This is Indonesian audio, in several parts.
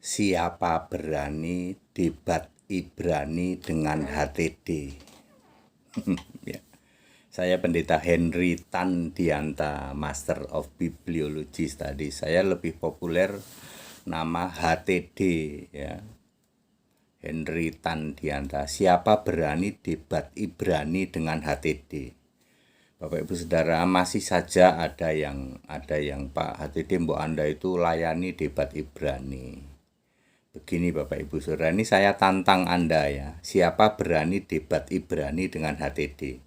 Siapa berani debat Ibrani dengan HTD? Ya. Saya Pendeta Henry Tandianta, Master of Bibliology Studies. Saya lebih populer nama HTD ya. Henry Tandianta. Siapa berani debat Ibrani dengan HTD? Bapak Ibu Saudara, masih saja ada yang Pak HTD mbok Anda itu layani debat Ibrani. Begini Bapak Ibu Saudara, ini saya tantang Anda ya. Siapa berani debat Ibrani dengan HTD?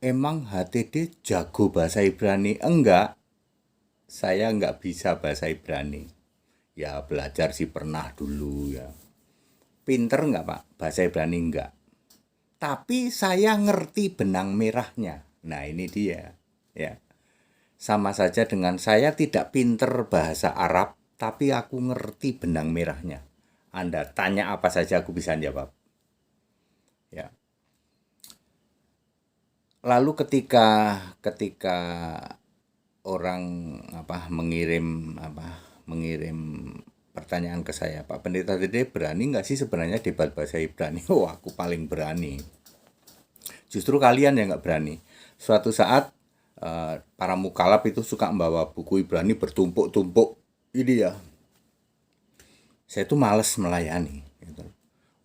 Emang HTD jago bahasa Ibrani? Enggak. Saya enggak bisa bahasa Ibrani. Ya belajar sih pernah dulu ya. Pinter enggak Pak? Bahasa Ibrani enggak. Tapi saya ngerti benang merahnya. Nah ini dia ya. Sama saja dengan saya tidak pinter bahasa Arab, tapi aku ngerti benang merahnya. Anda tanya apa saja aku bisa jawab. Ya. Lalu ketika orang mengirim pertanyaan ke saya, Pak Pendeta Dede berani nggak sih sebenarnya debat bahasa Ibrani? Oh, aku paling berani. Justru kalian yang nggak berani. Suatu saat para mukalaf itu suka membawa buku Ibrani bertumpuk-tumpuk. Ini ya, saya tuh males melayani. Gitu.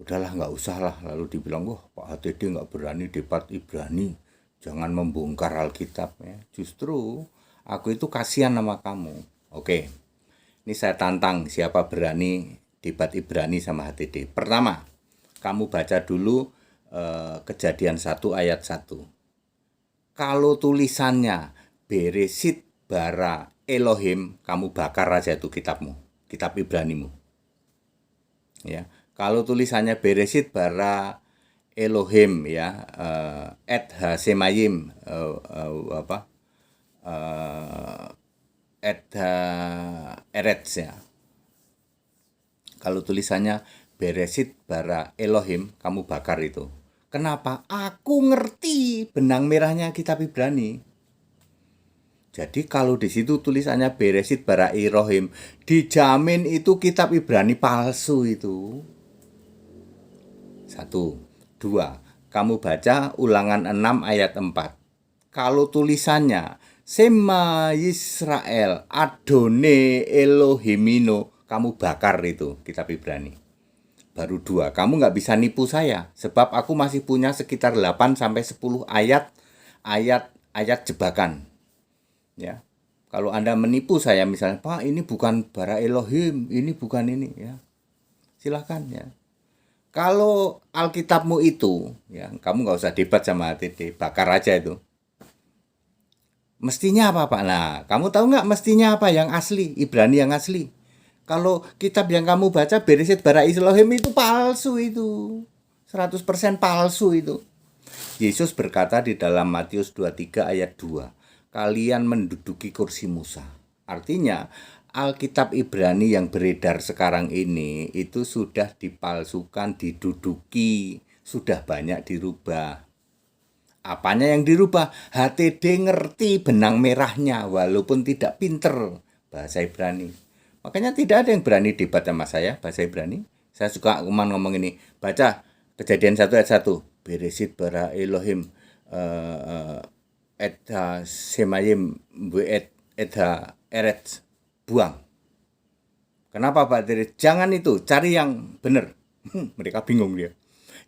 Udahlah nggak usah lah. Lalu dibilang, wah Pak HTD nggak berani debat Ibrani. Jangan membongkar Alkitab ya. Justru aku itu kasihan sama kamu. Oke, ini saya tantang siapa berani debat Ibrani sama HTD. Pertama, kamu baca dulu Kejadian 1 ayat 1. Kalau tulisannya Beresit bara Elohim, kamu bakar aja itu kitabmu, kitab Ibranimu. Ya, kalau tulisannya Beresit bara Elohim ya, et hasemayim et eretz ya. Kalau tulisannya Beresit bara Elohim, kamu bakar itu. Kenapa? Aku ngerti benang merahnya kitab Ibrani. Jadi kalau di situ tulisannya Beresit bara Elohim, dijamin itu kitab Ibrani palsu itu. 1. 2. Kamu baca Ulangan 6 ayat 4. Kalau tulisannya Sema Yisrael Adone Elohimino, kamu bakar itu kitab Ibrani. Baru 2. Kamu nggak bisa nipu saya, sebab aku masih punya sekitar 8-10 ayat jebakan. Ya. Kalau Anda menipu saya misalnya, Pak ini bukan bara Elohim, ini bukan ini ya. Silakan ya. Kalau Alkitabmu itu, ya kamu nggak usah debat sama HTD, bakar aja itu. Mestinya apa Pak? Nah, kamu tahu nggak mestinya apa yang asli, Ibrani yang asli? Kalau kitab yang kamu baca Beresit bara Elohim itu palsu itu. 100% palsu itu. Yesus berkata di dalam Matius 23 ayat 2, kalian menduduki kursi Musa. Artinya Alkitab Ibrani yang beredar sekarang ini itu sudah dipalsukan, diduduki, sudah banyak dirubah. Apanya yang dirubah? HTD ngerti benang merahnya walaupun tidak pinter bahasa Ibrani. Makanya tidak ada yang berani debat sama saya bahasa Ibrani. Saya suka ngomong ini. Baca Kejadian 1 ayat 1. Beresit bara Elohim etha semayim buet etha eretz. Buang. Kenapa Pak Diri? Jangan itu, cari yang benar. Mereka bingung dia.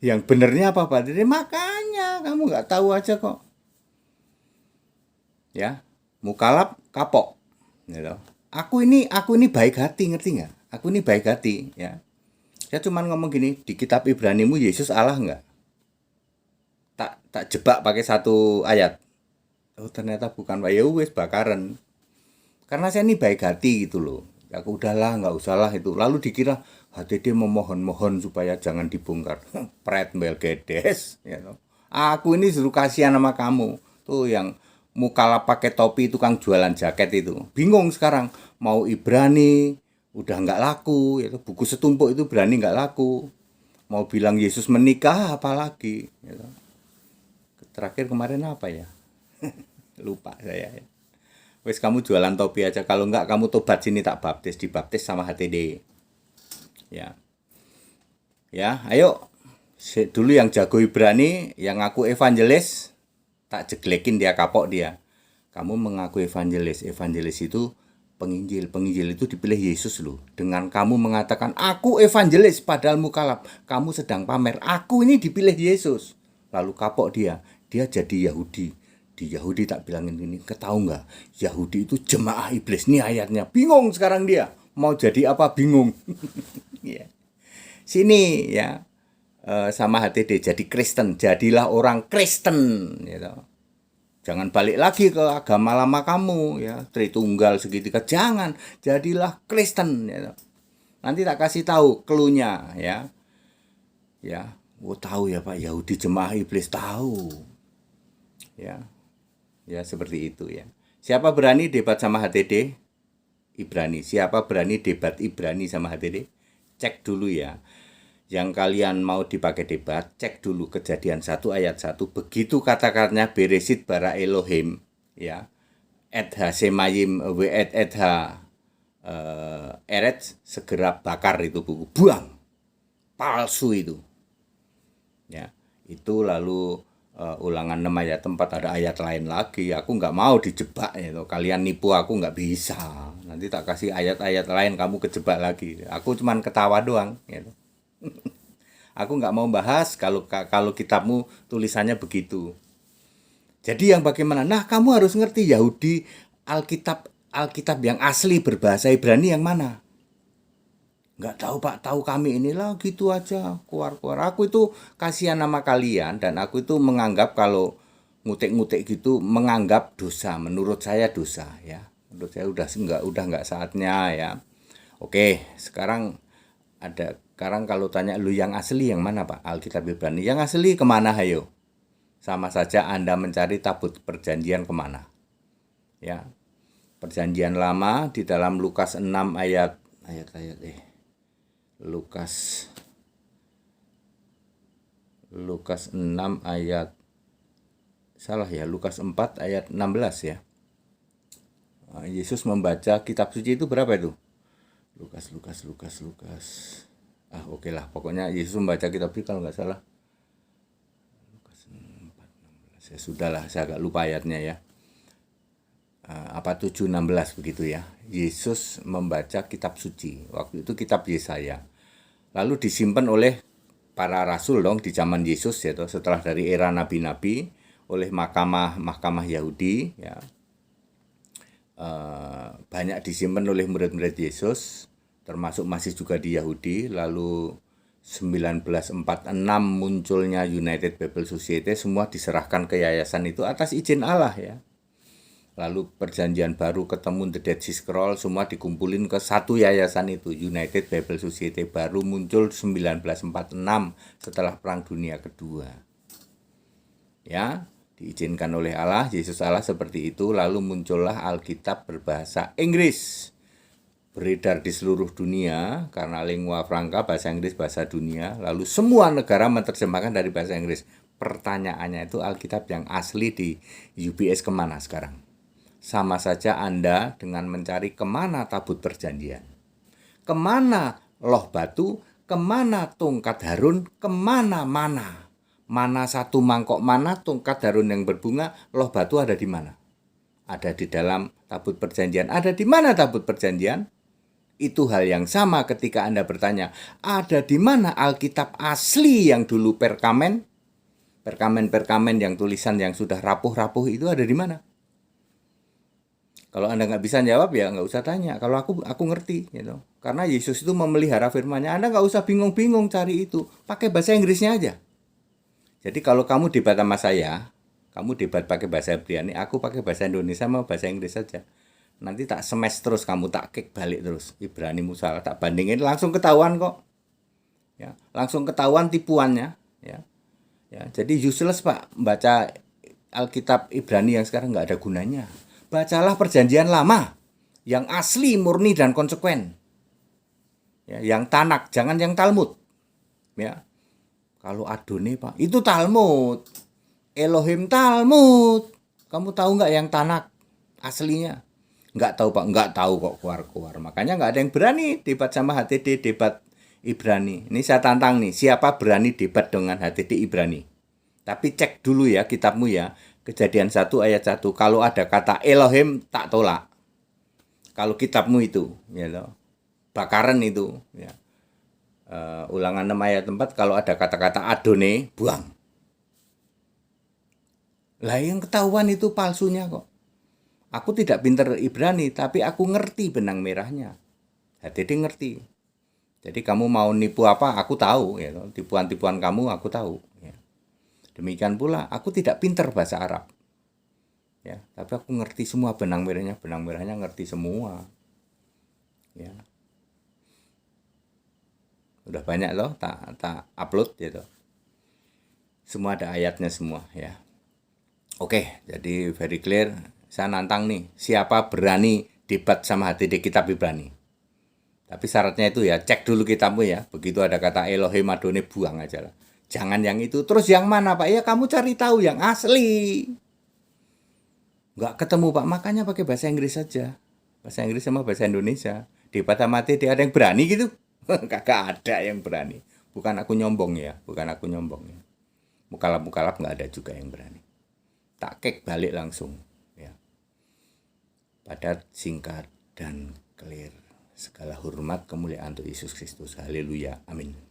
Yang benernya apa Pak Diri? Makanya kamu nggak tahu aja kok. Ya, mukalaf kapok. Gitu. Aku ini baik hati, ngerti nggak? Aku ini baik hati, ya. Saya cuma ngomong gini, di kitab Ibranimu Yesus Allah nggak? Tak jebak pakai satu ayat. Oh ternyata bukan Pak, ya wes bakaran. Karena saya ini baik hati gitu loh. Aku udahlah nggak usahlah itu. Lalu dikira HTD memohon-mohon supaya jangan dibongkar. Pret Melgedes. Ya, aku ini suruh kasihan sama kamu. Tuh yang mukalaf pakai topi tukang jualan jaket itu. Bingung sekarang. Mau Ibrani udah nggak laku. Ya, buku setumpuk itu berani nggak laku. Mau bilang Yesus menikah apalagi. Ya, terakhir kemarin apa ya? Lupa saya ya. Wes kamu jualan topi aja, kalau enggak kamu tobat sini tak baptis, dibaptis sama HTD. Ya. Ya, ayo. Dulu yang jago Ibrani, yang ngaku evangelis, tak jeglekin dia, kapok dia. Kamu mengaku evangelis. Evangelis itu penginjil. Penginjil itu dipilih Yesus loh. Dengan kamu mengatakan, aku evangelis, padahal mukalaf. Kamu sedang pamer, aku ini dipilih Yesus. Lalu kapok dia. Dia jadi Yahudi. Di Yahudi tak bilangin ini, ketahu nggak? Yahudi itu jemaah iblis. Ini ayatnya. Bingung sekarang dia. Mau jadi apa bingung. Ya. Sini ya. Sama HTD jadi Kristen, jadilah orang Kristen gitu. Jangan balik lagi ke agama lama kamu ya, Tritunggal segitiga, jangan, jadilah Kristen gitu. Nanti tak kasih tahu cluenya ya. Ya, tahu ya Pak, Yahudi jemaah iblis, tahu. Ya. Ya seperti itu ya. Siapa berani debat sama HTD? Ibrani. Siapa berani debat Ibrani sama HTD? Cek dulu ya. Yang kalian mau dipakai debat, cek dulu Kejadian 1 ayat 1. Begitu kata-katanya Beresit bara Elohim, ya. Edha semayim we edha eret, segera bakar itu buku. Buang. Palsu itu. Ya. Itu lalu Ulangan 6 ayat 4 ada ayat lain lagi. Aku nggak mau dijebak gitu. Kalian nipu aku nggak bisa. Nanti tak kasih ayat-ayat lain kamu kejebak lagi. Aku cuman ketawa doang gitu. Aku nggak mau bahas kalau kitabmu tulisannya begitu. Jadi yang bagaimana? Nah, kamu harus ngerti Yahudi Alkitab yang asli berbahasa Ibrani yang mana? Nggak tahu Pak, tahu kami inilah gitu aja, keluar-keluar. Aku itu kasihan sama kalian dan aku itu menganggap kalau ngutik-ngutik gitu menganggap dosa. Menurut saya dosa ya. Menurut saya udah nggak saatnya ya. Oke, sekarang kalau tanya lu yang asli yang mana Pak? Alkitab Ibrani. Yang asli kemana hayo? Sama saja Anda mencari tabut perjanjian kemana? Ya. Perjanjian lama di dalam Lukas 6 Lukas 6 ayat Lukas 4 ayat 16 ya. Yesus membaca kitab suci itu berapa itu? Lukas. Oke lah, pokoknya Yesus membaca kitab suci kalau nggak salah. Lukas 4:16. Ya sudahlah, saya agak lupa ayatnya ya. 7:16 begitu ya. Yesus membaca kitab suci. Waktu itu kitab Yesaya. Lalu disimpan oleh para rasul dong di zaman Yesus ya, setelah dari era nabi-nabi oleh mahkamah Yahudi ya. Banyak disimpan oleh murid-murid Yesus, termasuk masih juga di Yahudi. Lalu 1946 munculnya United Bible Society, semua diserahkan ke yayasan itu atas izin Allah ya. Lalu perjanjian baru ketemu The Dead Sea Scroll, semua dikumpulin ke satu yayasan itu, United Bible Society, baru muncul 1946 setelah Perang Dunia Kedua. Ya, diizinkan oleh Allah, Yesus Allah seperti itu, lalu muncullah Alkitab berbahasa Inggris. Beredar di seluruh dunia, karena lingua franca, bahasa Inggris, bahasa dunia, lalu semua negara menerjemahkan dari bahasa Inggris. Pertanyaannya itu Alkitab yang asli di UBS kemana sekarang? Sama saja Anda dengan mencari kemana tabut perjanjian. Kemana loh batu, kemana tongkat Harun, kemana-mana. Mana satu mangkok mana, tongkat Harun yang berbunga, loh batu ada di mana? Ada di dalam tabut perjanjian. Ada di mana tabut perjanjian? Itu hal yang sama ketika Anda bertanya, ada di mana Alkitab asli yang dulu perkamen yang tulisan yang sudah rapuh-rapuh itu ada di mana? Kalau Anda nggak bisa jawab ya nggak usah tanya. Kalau aku ngerti gitu. Karena Yesus itu memelihara firman-Nya. Anda nggak usah bingung-bingung cari itu. Pakai bahasa Inggrisnya aja. Jadi kalau kamu debat sama saya, kamu debat pakai bahasa Ibrani, aku pakai bahasa Indonesia sama bahasa Inggris saja. Nanti tak smash terus, kamu tak kick balik terus. Ibrani Musa tak bandingin, langsung ketahuan kok. Ya, langsung ketahuan tipuannya. Ya, jadi useless Pak, baca Alkitab Ibrani yang sekarang nggak ada gunanya. Bacalah perjanjian lama yang asli, murni dan konsekuen. Ya, yang Tanak, jangan yang Talmud. Ya. Kalau Adone Pak, itu Talmud. Elohim Talmud. Kamu tahu nggak yang Tanak aslinya? Nggak tahu Pak, nggak tahu kok keluar-keluar. Makanya nggak ada yang berani debat sama HTD, debat Ibrani. Ini saya tantang nih, siapa berani debat dengan HTD Ibrani? Tapi cek dulu ya kitabmu ya, Kejadian 1 ayat 1. Kalau ada kata Elohim, tak tolak. Kalau kitabmu itu, ya loh. Bakaran itu, ya. Ulangan 6 ayat 4, kalau ada kata-kata Adone, buang. Lah yang ketahuan itu palsunya kok. Aku tidak pinter Ibrani, tapi aku ngerti benang merahnya. HTD ngerti. Jadi kamu mau nipu apa, aku tahu. Ya, tipuan-tipuan kamu, aku tahu. Ya. Demikian pula, aku tidak pinter bahasa Arab. Ya, tapi aku ngerti semua benang merahnya ngerti semua. Ya. Udah banyak loh, tak upload gitu. Semua ada ayatnya semua ya. Oke, jadi very clear. Saya nantang nih, siapa berani debat sama HTD kitab Ibrani? Tapi syaratnya itu ya, cek dulu kitabmu ya. Begitu ada kata Elohim Adone, buang aja lah. Jangan yang itu. Terus yang mana Pak? Ya kamu cari tahu yang asli. Nggak ketemu Pak, makanya pakai bahasa Inggris saja. Bahasa Inggris sama bahasa Indonesia. Debat sama HTD ada yang berani gitu? Kagak ada yang berani. Bukan aku nyombong ya, bukan aku nyombong ya. Mukalap-mukalap nggak ada juga yang berani. Tak kek balik langsung ya. Padat, singkat, dan clear. Segala hormat kemuliaan untuk Yesus Kristus. Haleluya. Amin.